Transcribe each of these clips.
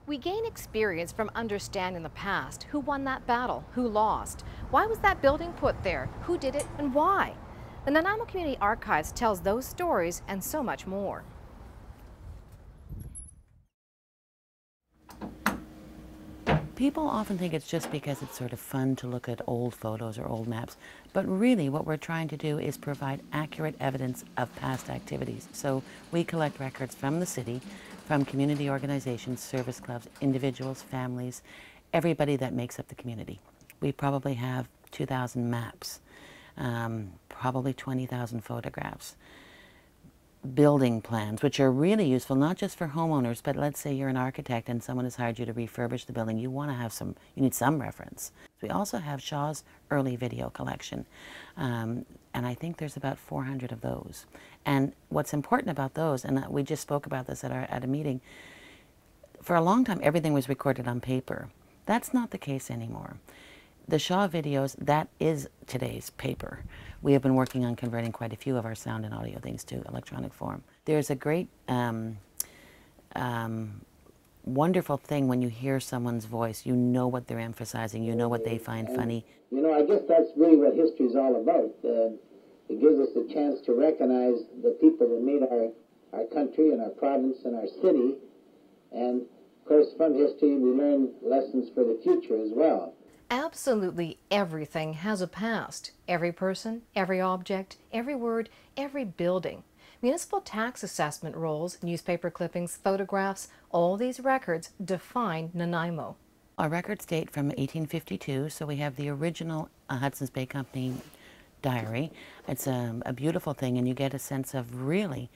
We gain experience from understanding the past. Who won that battle? Who lost? Why was that building put there? Who did it and why? The Nanaimo Community Archives tells those stories and so much more. People often think it's just because it's sort of fun to look at old photos or old maps, but really what we're trying to do is provide accurate evidence of past activities. So we collect records from the city, from community organizations, service clubs, individuals, families, everybody that makes up the community. We probably have 2,000 maps, probably 20,000 photographs, building plans, which are really useful not just for homeowners, but let's say you're an architect and someone has hired you to refurbish the building. You want to have some, you need some reference. We also have Shaw's early video collection, and I think there's about 400 of those. And what's important about those, and we just spoke about this at a meeting, for a long time everything was recorded on paper. That's not the case anymore. The Shaw videos, that is today's paper. We have been working on converting quite a few of our sound and audio things to electronic form. There's a great, wonderful thing when you hear someone's voice. You know what they're emphasizing, you know what they find funny. You know, I guess that's really what history is all about. It gives us a chance to recognize the people that made our country and our province and our city. And, of course, from history we learn lessons for the future as well. Absolutely everything has a past. Every person, every object, every word, every building. Municipal tax assessment rolls, newspaper clippings, photographs, all these records define Nanaimo. Our records date from 1852, so we have the original Hudson's Bay Company diary. It's a beautiful thing, and you get a sense of really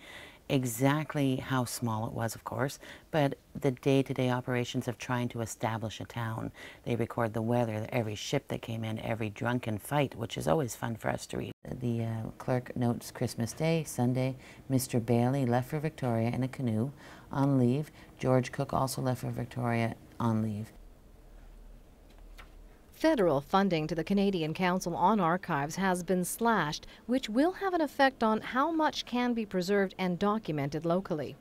exactly how small it was, of course, but the day-to-day operations of trying to establish a town. They record the weather, every ship that came in, every drunken fight, which is always fun for us to read. The clerk notes Christmas Day, Sunday, Mr. Bailey left for Victoria in a canoe on leave. George Cook also left for Victoria on leave. Federal funding to the Canadian Council on Archives has been slashed, which will have an effect on how much can be preserved and documented locally.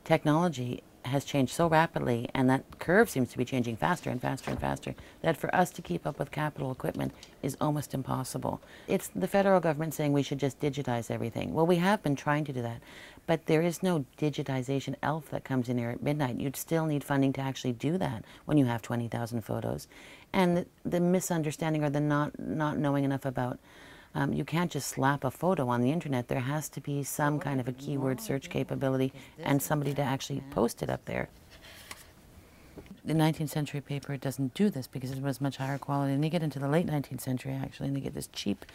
Technology has changed so rapidly, and that curve seems to be changing faster and faster and faster, that for us to keep up with capital equipment is almost impossible. It's the federal government saying we should just digitize everything. Well, we have been trying to do that, but there is no digitization elf that comes in here at midnight. You'd still need funding to actually do that when you have 20,000 photos. And the misunderstanding or the not knowing enough about, you can't just slap a photo on the internet. There has to be some kind of a keyword search capability and somebody to actually post it up there. The 19th century paper doesn't do this because it was much higher quality. And you get into the late 19th century actually, and you get this cheap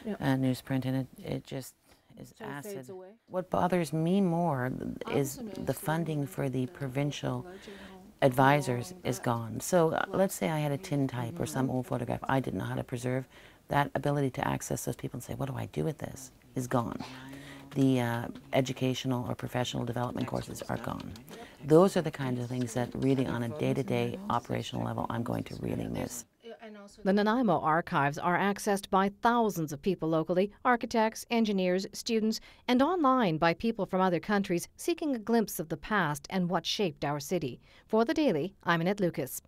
newsprint, and it just is acid. What bothers me more is the funding for the provincial advisors is gone. So let's say I had a tintype or some old photograph I didn't know how to preserve. That ability to access those people and say, what do I do with this, is gone. The educational or professional development courses are gone. Those are the kinds of things that really on a day-to-day operational level I'm going to really miss. The Nanaimo Archives are accessed by thousands of people locally, architects, engineers, students, and online by people from other countries seeking a glimpse of the past and what shaped our city. For The Daily, I'm Annette Lucas.